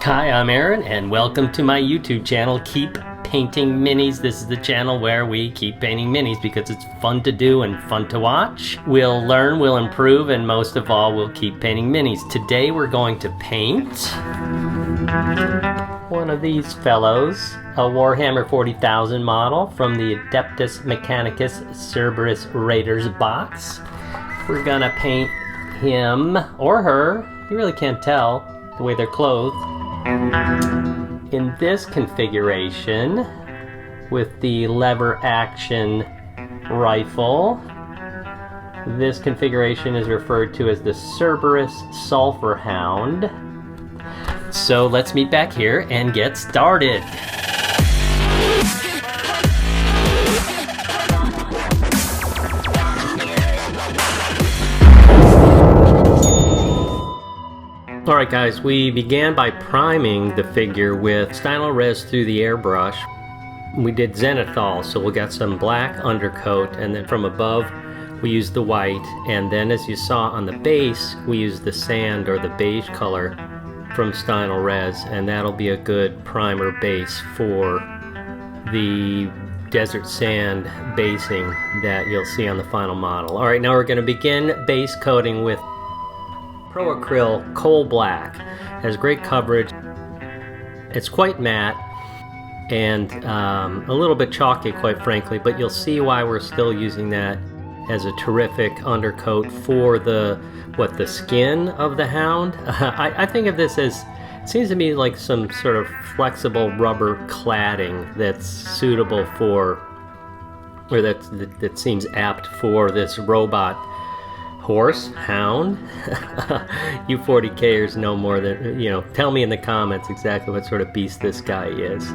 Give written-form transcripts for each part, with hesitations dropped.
Hi, I'm Aaron, and welcome to my YouTube channel, Keep Painting Minis. This is the channel where we keep painting minis because it's fun to do and fun to watch. We'll learn, we'll improve, and most of all, we'll keep painting minis. Today we're going to paint one of these fellows, a Warhammer 40,000 model from the Adeptus Mechanicus Serberys Raiders box. We're gonna paint him or her, you really can't tell the way they're clothed, in this configuration with the lever action rifle. This configuration is referred to as the Serberys Sulphurhound. So let's meet back here and get started. Alright guys, we began by priming the figure with Stylo Res through the airbrush. We did zenithal, so we got some black undercoat, and then from above we used the white, and then as you saw on the base we used the sand or the beige color from Stylo Res, and that'll be a good primer base for the desert sand basing that you'll see on the final model. Alright, now we're going to begin base coating with Pro Acryl Coal Black. It has great coverage. It's quite matte and a little bit chalky, quite frankly, but you'll see why we're still using that as a terrific undercoat for the skin of the hound. I think of this as, it seems to me like some sort of flexible rubber cladding that's suitable for, or that seems apt for this robot horse, hound. You 40Kers know more than, you know, tell me in the comments exactly what sort of beast this guy is.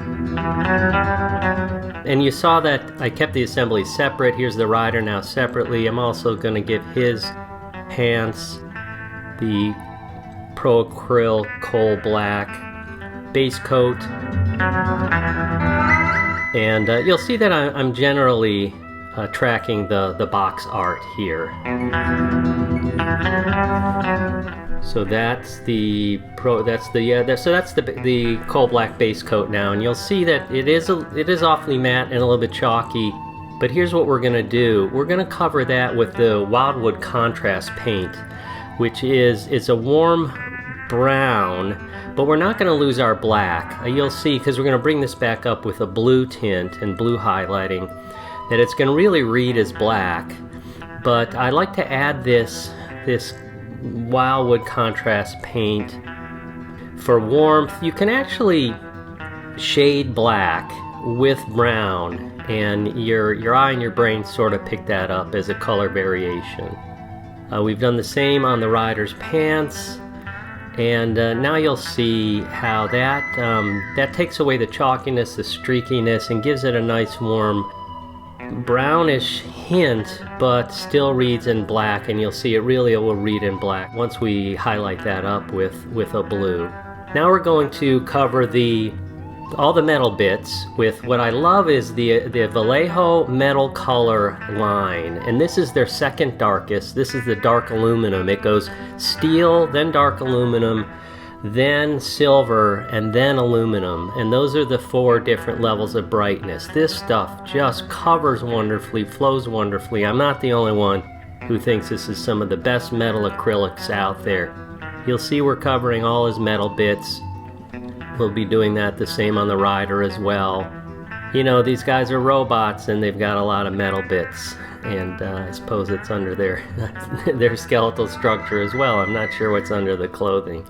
And you saw that I kept the assembly separate. Here's the rider now separately. I'm also going to give his pants the Pro Acryl Coal Black base coat. And you'll see that I'm generally tracking the box art here. So that's the coal black base coat now, and you'll see that it is awfully matte and a little bit chalky. But here's what we're gonna do. We're gonna cover that with the Wildwood contrast paint, which is a warm brown, but we're not gonna lose our black. You'll see, because we're gonna bring this back up with a blue tint and blue highlighting, that it's going to really read as black. But I like to add this Wildwood contrast paint for warmth. You can actually shade black with brown, and your eye and your brain sort of pick that up as a color variation. We've done the same on the rider's pants, and now you'll see how that takes away the chalkiness, the streakiness, and gives it a nice warm brownish hint, but still reads in black, and you'll see it will read in black once we highlight that up with a blue. Now we're going to cover all the metal bits with what I love is the Vallejo metal color line, and this is their second darkest. This is the dark aluminum. It goes steel, then dark aluminum, then silver, and then aluminum, and those are the 4 different levels of brightness. This stuff just covers wonderfully, flows wonderfully. I'm not the only one who thinks this is some of the best metal acrylics out there. You'll see we're covering all his metal bits. We'll be doing that the same on the rider as well. You know, these guys are robots and they've got a lot of metal bits, and I suppose it's under their skeletal structure as well. I'm not sure what's under the clothing.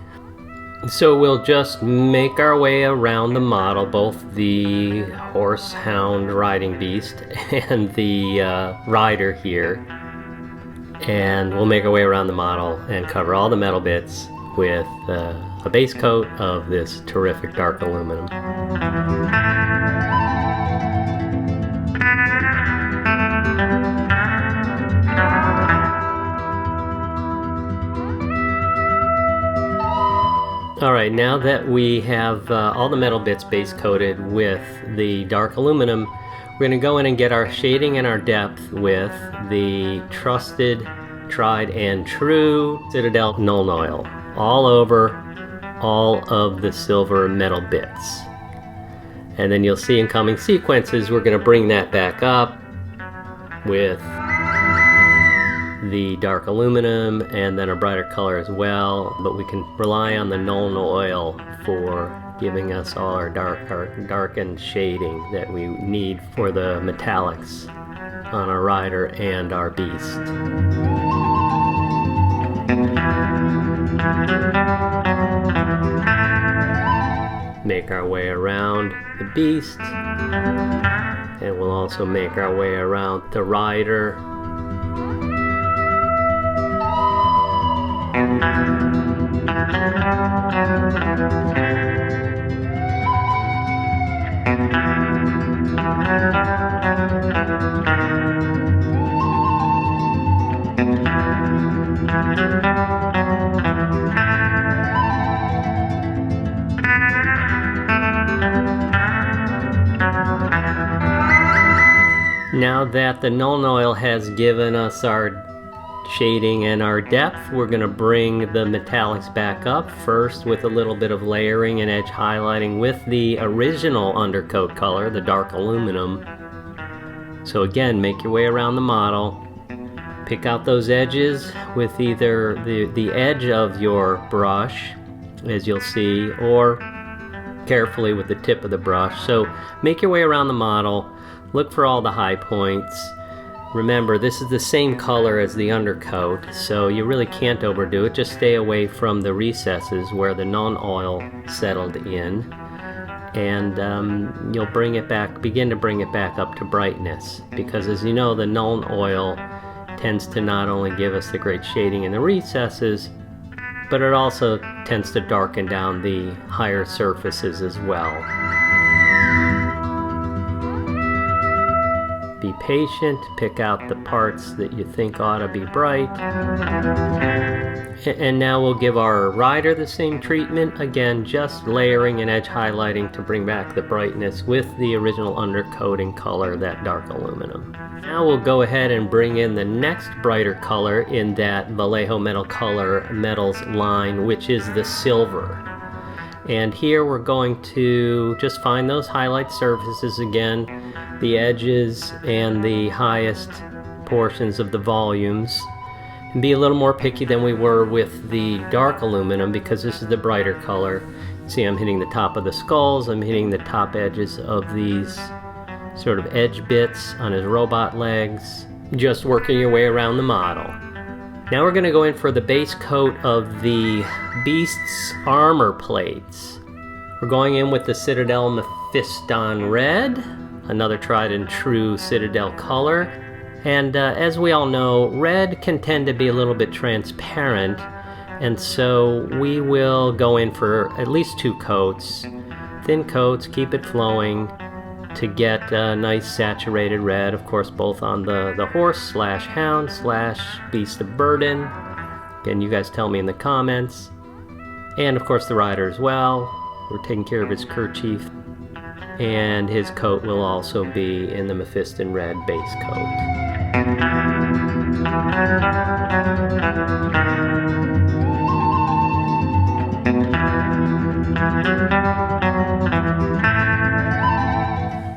So we'll just make our way around the model, both the horse hound riding beast and the rider here, and we'll make our way around the model and cover all the metal bits with a base coat of this terrific dark aluminum. Alright, now that we have all the metal bits base coated with the dark aluminum, we're going to go in and get our shading and our depth with the trusted, tried and true Citadel Nuln Oil. All over all of the silver metal bits. And then you'll see in coming sequences we're going to bring that back up with the dark aluminum and then a brighter color as well, but we can rely on the Nuln Oil for giving us all our darkened shading that we need for the metallics on our rider and our beast. Make our way around the beast, and we'll also make our way around the rider. Now that the Nuln Oil has given us our shading and our depth, we're going to bring the metallics back up, first with a little bit of layering and edge highlighting with the original undercoat color, the dark aluminum. So again, make your way around the model, pick out those edges with either the edge of your brush, as you'll see, or carefully with the tip of the brush. So make your way around the model, look for all the high points. Remember, this is the same color as the undercoat, so you really can't overdo it. Just stay away from the recesses where the Nuln Oil settled in, and you'll bring it back, begin to bring it back up to brightness, because as you know, the Nuln Oil tends to not only give us the great shading in the recesses, but it also tends to darken down the higher surfaces as well. Be patient, pick out the parts that you think ought to be bright. And now we'll give our rider the same treatment, again just layering and edge highlighting to bring back the brightness with the original undercoating color, that dark aluminum. Now we'll go ahead and bring in the next brighter color in that Vallejo Metal Color Metals line, which is the silver. And here we're going to just find those highlight surfaces again, the edges and the highest portions of the volumes, and be a little more picky than we were with the dark aluminum, because this is the brighter color. See, I'm hitting the top of the skulls, I'm hitting the top edges of these sort of edge bits on his robot legs, just working your way around the model. Now we're going to go in for the base coat of the beast's armor plates. We're going in with the Citadel Mephiston Red, another tried and true Citadel color. And as we all know, red can tend to be a little bit transparent, and so we will go in for at least 2 coats, thin coats, keep it flowing to get a nice saturated red, of course, both on the horse / hound / beast of burden. Again, you guys tell me in the comments. And of course the rider as well. We're taking care of his kerchief. And his coat will also be in the Mephiston Red base coat.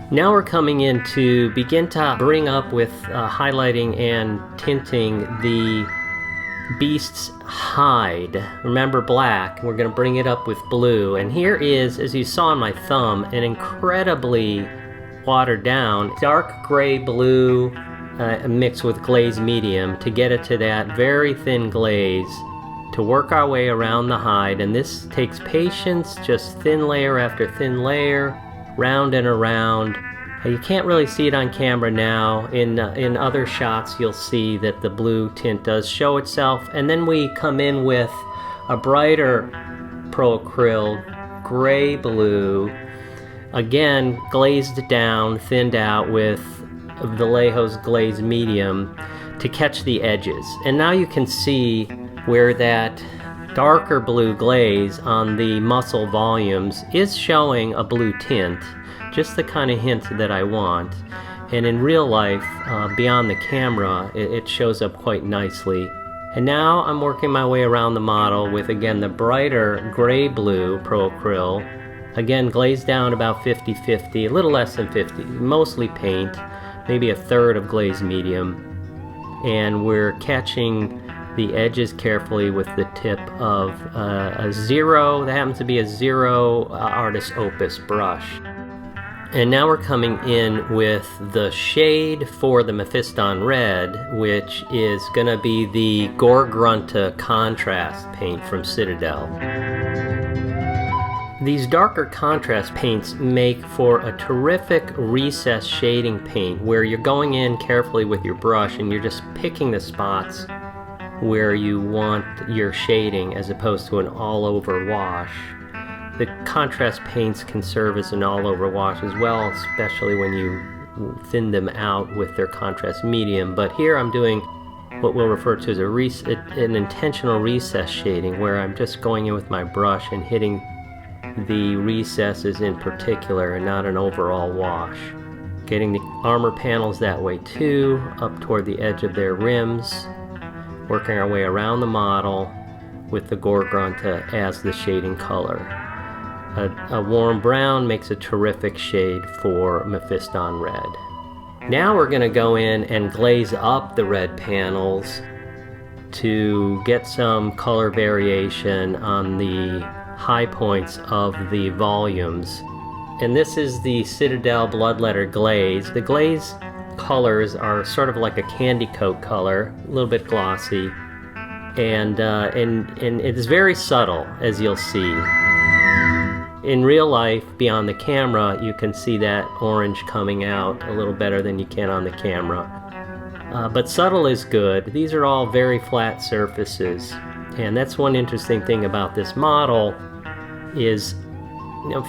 Now we're coming in to begin to bring up with highlighting and tinting the beast's hide. Remember, black. We're going to bring it up with blue. And here is, as you saw on my thumb, an incredibly watered down dark gray blue mixed with glaze medium to get it to that very thin glaze to work our way around the hide. And this takes patience, just thin layer after thin layer, round and around. You can't really see it on camera now. In other shots you'll see that the blue tint does show itself, and then we come in with a brighter Pro Acryl gray blue, again glazed down, thinned out with Vallejo's Glaze Medium to catch the edges. And now you can see where that darker blue glaze on the muscle volumes is showing a blue tint, just the kind of hint that I want. And in real life, beyond the camera, it shows up quite nicely. And now I'm working my way around the model with, again, the brighter gray blue Pro Acryl. Again, glazed down about 50-50, a little less than 50, mostly paint, maybe a third of glaze medium. And we're catching the edges carefully with the tip of a zero, that happens to be a zero Artist Opus brush. And now we're coming in with the shade for the Mephiston Red, which is going to be the Gore-Grunta contrast paint from Citadel. These darker contrast paints make for a terrific recess shading paint where you're going in carefully with your brush and you're just picking the spots where you want your shading as opposed to an all-over wash. The contrast paints can serve as an all-over wash as well, especially when you thin them out with their contrast medium. But here I'm doing what we'll refer to as an intentional recess shading, where I'm just going in with my brush and hitting the recesses in particular and not an overall wash. Getting the armor panels that way too, up toward the edge of their rims, working our way around the model with the Gore-Grunta as the shading color. A warm brown makes a terrific shade for Mephiston Red. Now we're going to go in and glaze up the red panels to get some color variation on the high points of the volumes. And this is the Citadel Bloodletter Glaze. The glaze colors are sort of like a candy coat color, a little bit glossy, and it is very subtle, as you'll see. In real life, beyond the camera, you can see that orange coming out a little better than you can on the camera. But subtle is good. These are all very flat surfaces. And that's one interesting thing about this model is,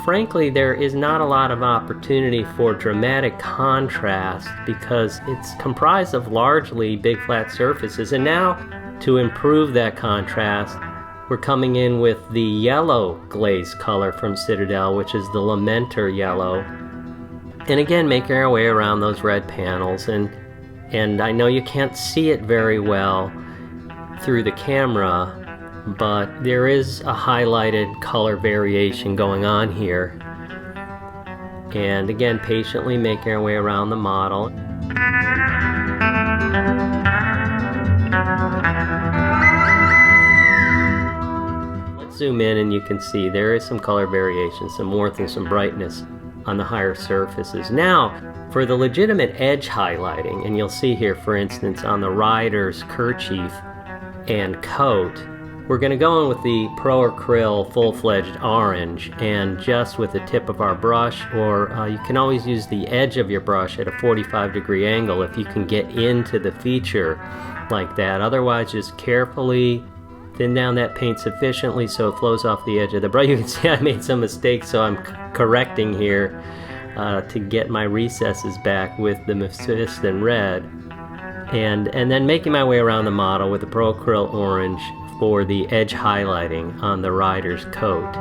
frankly, there is not a lot of opportunity for dramatic contrast because it's comprised of largely big flat surfaces. And now, to improve that contrast, we're coming in with the yellow glaze color from Citadel, which is the Lamenter yellow. And again, making our way around those red panels. And I know you can't see it very well through the camera, but there is a highlighted color variation going on here. And again, patiently making our way around the model. Zoom in and you can see there is some color variation, some warmth and some brightness on the higher surfaces. Now, for the legitimate edge highlighting, and you'll see here, for instance, on the rider's kerchief and coat, we're going to go in with the Pro Acryl full-fledged orange, and just with the tip of our brush, or you can always use the edge of your brush at a 45-degree angle if you can get into the feature like that. Otherwise, just carefully thin down that paint sufficiently so it flows off the edge of the brush. You can see I made some mistakes, so I'm correcting here to get my recesses back with the Mephiston Red. And then making my way around the model with the Pro Acryl orange for the edge highlighting on the rider's coat.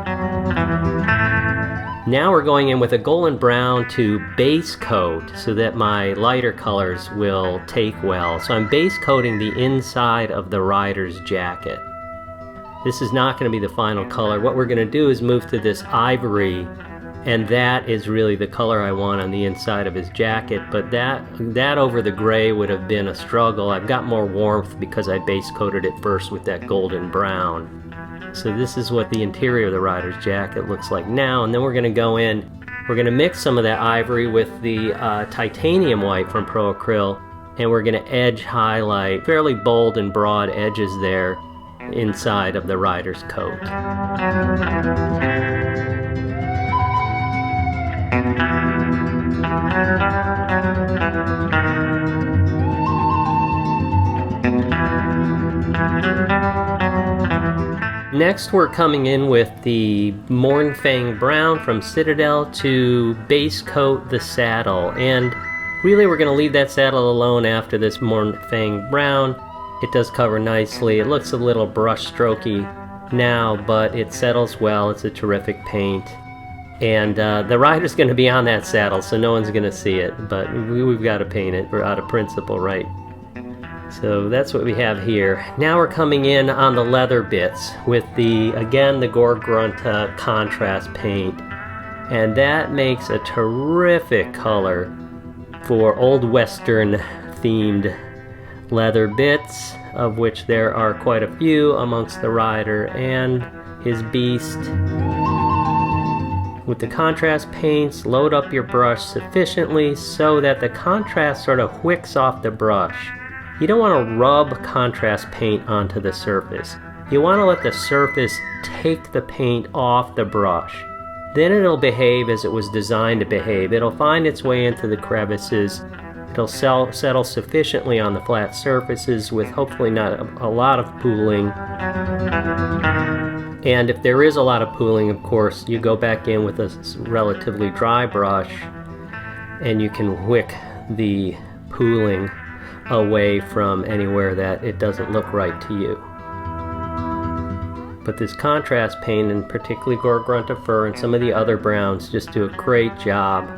Now we're going in with a golden brown to base coat so that my lighter colors will take well. So I'm base coating the inside of the rider's jacket. This is not going to be the final color. What we're going to do is move to this ivory, and that is really the color I want on the inside of his jacket, but that over the gray would have been a struggle. I've got more warmth because I base coated it first with that golden brown. So this is what the interior of the rider's jacket looks like now, and then we're going to go in, we're going to mix some of that ivory with the titanium white from Pro Acryl, and we're going to edge highlight fairly bold and broad edges there inside of the rider's coat. Next, we're coming in with the Mornfang Brown from Citadel to base coat the saddle, and really we're going to leave that saddle alone after this Mornfang Brown. It does cover nicely. It looks a little brush strokey now, but it settles well. It's a terrific paint. And the rider's going to be on that saddle, so no one's going to see it, but we've got to paint it out of principle, right? So that's what we have here. Now we're coming in on the leather bits with again, the Gore-Grunta contrast paint. And that makes a terrific color for Old Western themed leather bits, of which there are quite a few amongst the rider and his beast. With the contrast paints, load up your brush sufficiently so that the contrast sort of wicks off the brush. You don't want to rub contrast paint onto the surface. You want to let the surface take the paint off the brush. Then it'll behave as it was designed to behave. It'll find its way into the crevices. It'll settle sufficiently on the flat surfaces with hopefully not a lot of pooling. And if there is a lot of pooling, of course, you go back in with a relatively dry brush and you can wick the pooling away from anywhere that it doesn't look right to you. But this contrast paint, and particularly Gore-Grunta fur and some of the other browns, just do a great job.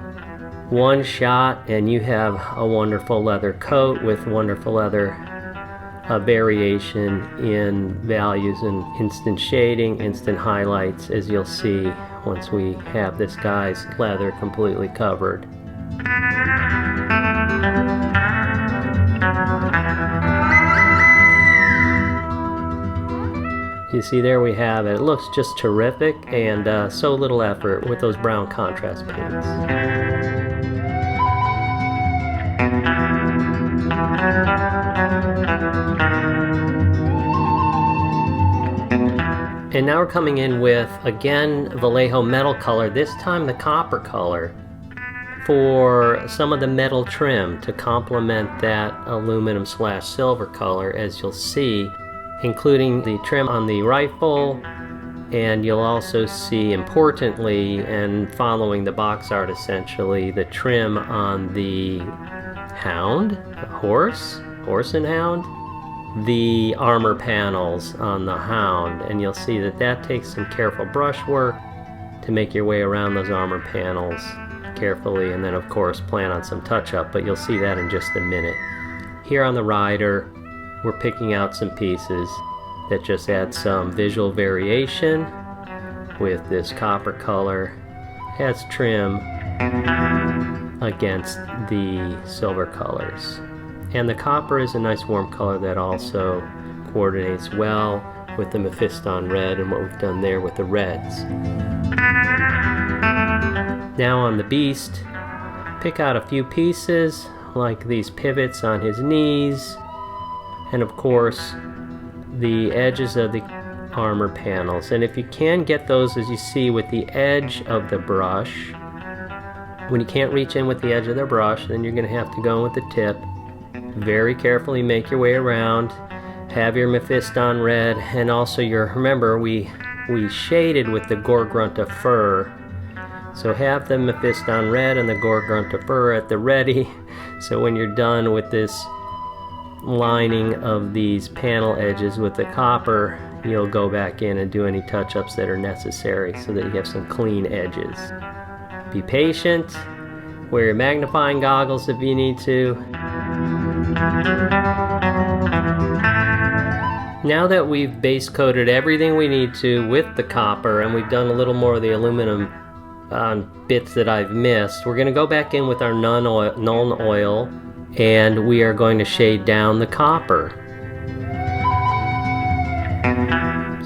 One shot and you have a wonderful leather coat with wonderful leather variation in values and instant shading, instant highlights, as you'll see once we have this guy's leather completely covered. You see, there we have it. It looks just terrific, and so little effort with those brown contrast paints. And now we're coming in with, again, Vallejo metal color, this time the copper color, for some of the metal trim to complement that aluminum/silver color, as you'll see, including the trim on the rifle, and you'll also see, importantly, and following the box art essentially, the trim on the hound, the horse and hound, the armor panels on the hound, and you'll see that that takes some careful brush work to make your way around those armor panels carefully, and then of course plan on some touch-up, but you'll see that in just a minute. Here on the rider, we're picking out some pieces that just add some visual variation with this copper color as trim against the silver colors. And the copper is a nice warm color that also coordinates well with the Mephiston red and what we've done there with the reds. Now on the beast, pick out a few pieces like these pivots on his knees, and of course the edges of the armor panels. And if you can get those, as you see, with the edge of the brush, when you can't reach in with the edge of the brush, then you're going to have to go in with the tip. Very carefully make your way around, have your Mephiston red, and also remember we shaded with the Gore-Grunta fur, so have the Mephiston red and the Gore-Grunta fur at the ready, so when you're done with this lining of these panel edges with the copper, you'll go back in and do any touch-ups that are necessary so that you have some clean edges. Be patient, wear your magnifying goggles if you need to. Now that we've base coated everything we need to with the copper, and we've done a little more of the aluminum bits that I've missed, we're going to go back in with our Nuln Oil, and we are going to shade down the copper.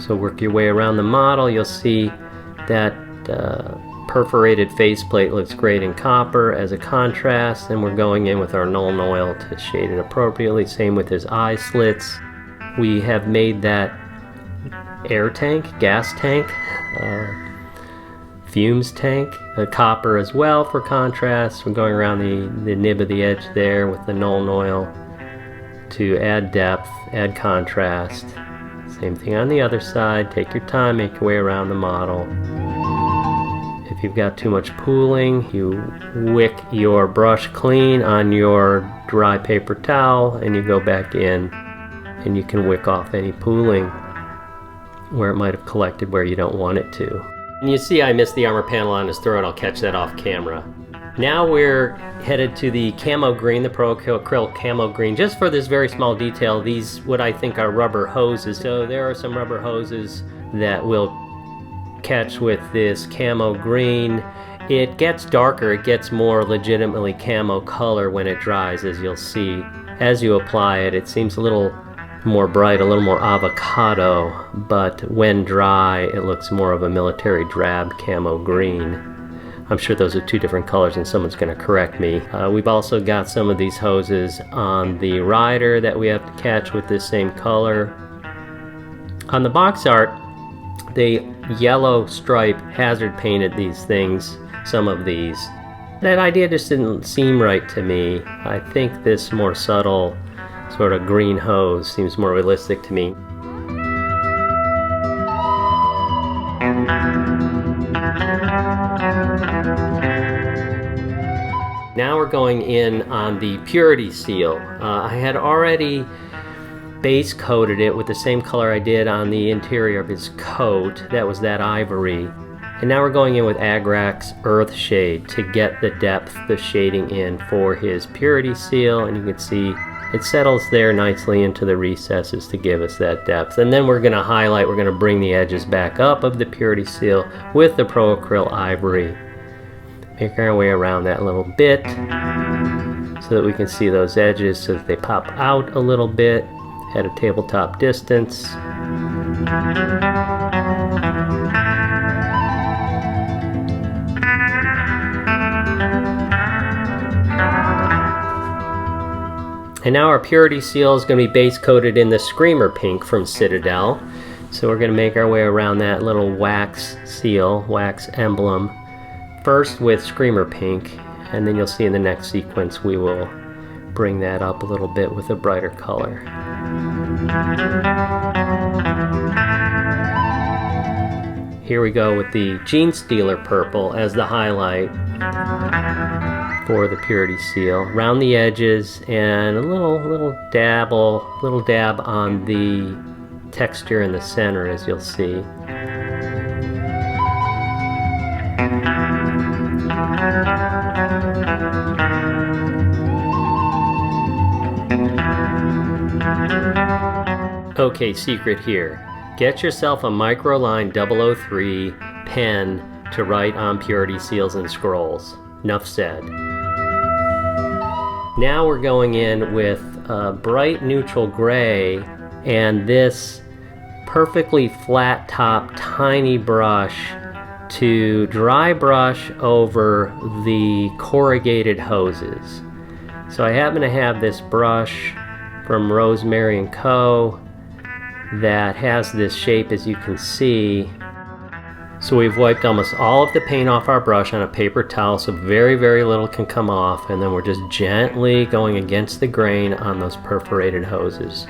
So work your way around the model. You'll see that perforated faceplate looks great in copper as a contrast, and we're going in with our Nuln Oil to shade it appropriately. Same with his eye slits. We have made that air tank, gas tank, fumes tank, copper as well for contrast. We're going around the nib of the edge there with the Nuln Oil to add depth, add contrast. Same thing on the other side. Take your time, make your way around the model. If you've got too much pooling, you wick your brush clean on your dry paper towel and you go back in and you can wick off any pooling where it might have collected where you don't want it to. And you see I missed the armor panel on his throat. I'll catch that off camera. Now we're headed to the Camo Green, the Pro Acrylic Camo Green, just for this very small detail. These, what I think are rubber hoses. So there are some rubber hoses that will catch with this Camo Green. It gets darker, it gets more legitimately camo color when it dries, as you'll see. As you apply it, it seems a little more bright, a little more avocado, but when dry, it looks more of a military drab Camo Green. I'm sure those are two different colors and someone's going to correct me. We've also got some of these hoses on the Raider that we have to catch with this same color. On the box art, they yellow stripe hazard painted these things, some of these. That idea just didn't seem right to me. I think this more subtle sort of green hose seems more realistic to me. Now we're going in on the purity seal. I had already base coated it with the same color I did on the interior of his coat. That was that ivory. And now we're going in with Agrax Earth Shade to get the depth, the shading in for his purity seal. And you can see it settles there nicely into the recesses to give us that depth. And then we're going to highlight, we're going to bring the edges back up of the purity seal with the Pro Acryl Ivory. Make our way around that a little bit so that we can see those edges so that they pop out a little bit at a tabletop distance. And now our purity seal is going to be base coated in the Screamer Pink from Citadel. So we're going to make our way around that little wax seal, wax emblem, first with Screamer Pink, and then you'll see in the next sequence we will bring that up a little bit with a brighter color. Here we go with the Gene Stealer Purple as the highlight for the purity seal. Around the edges and a little dab on the texture in the center, as you'll see. Okay, secret here. Get yourself a Microline 003 pen to write on purity seals and scrolls. Enough said. Now we're going in with a bright neutral gray and this perfectly flat top tiny brush to dry brush over the corrugated hoses. So I happen to have this brush from Rosemary & Co. that has this shape, as you can see. So we've wiped almost all of the paint off our brush on a paper towel, so very, very little can come off, and then we're just gently going against the grain on those perforated hoses.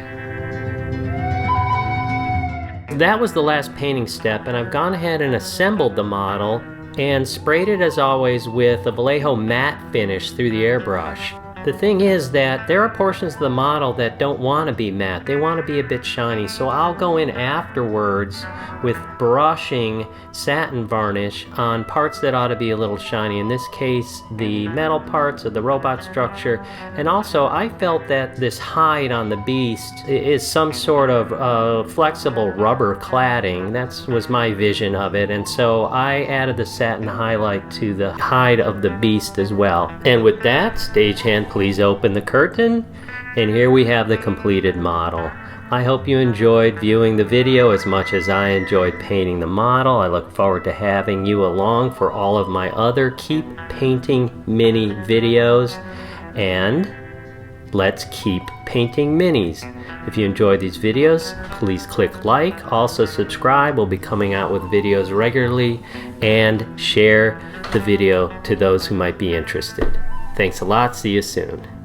That was the last painting step, and I've gone ahead and assembled the model and sprayed it, as always, with a Vallejo matte finish through the airbrush. The thing is that there are portions of the model that don't want to be matte. They want to be a bit shiny, so I'll go in afterwards with brushing satin varnish on parts that ought to be a little shiny. In this case, the metal parts of the robot structure. And also, I felt that this hide on the beast is some sort of flexible rubber cladding. That was my vision of it. And so I added the satin highlight to the hide of the beast as well. And with that, stagehand, please open the curtain, and here we have the completed model. I hope you enjoyed viewing the video as much as I enjoyed painting the model. I look forward to having you along for all of my other Keep Painting Mini videos, and let's keep painting minis. If you enjoyed these videos, please click like, also subscribe. We'll be coming out with videos regularly, and share the video to those who might be interested. Thanks a lot. See you soon.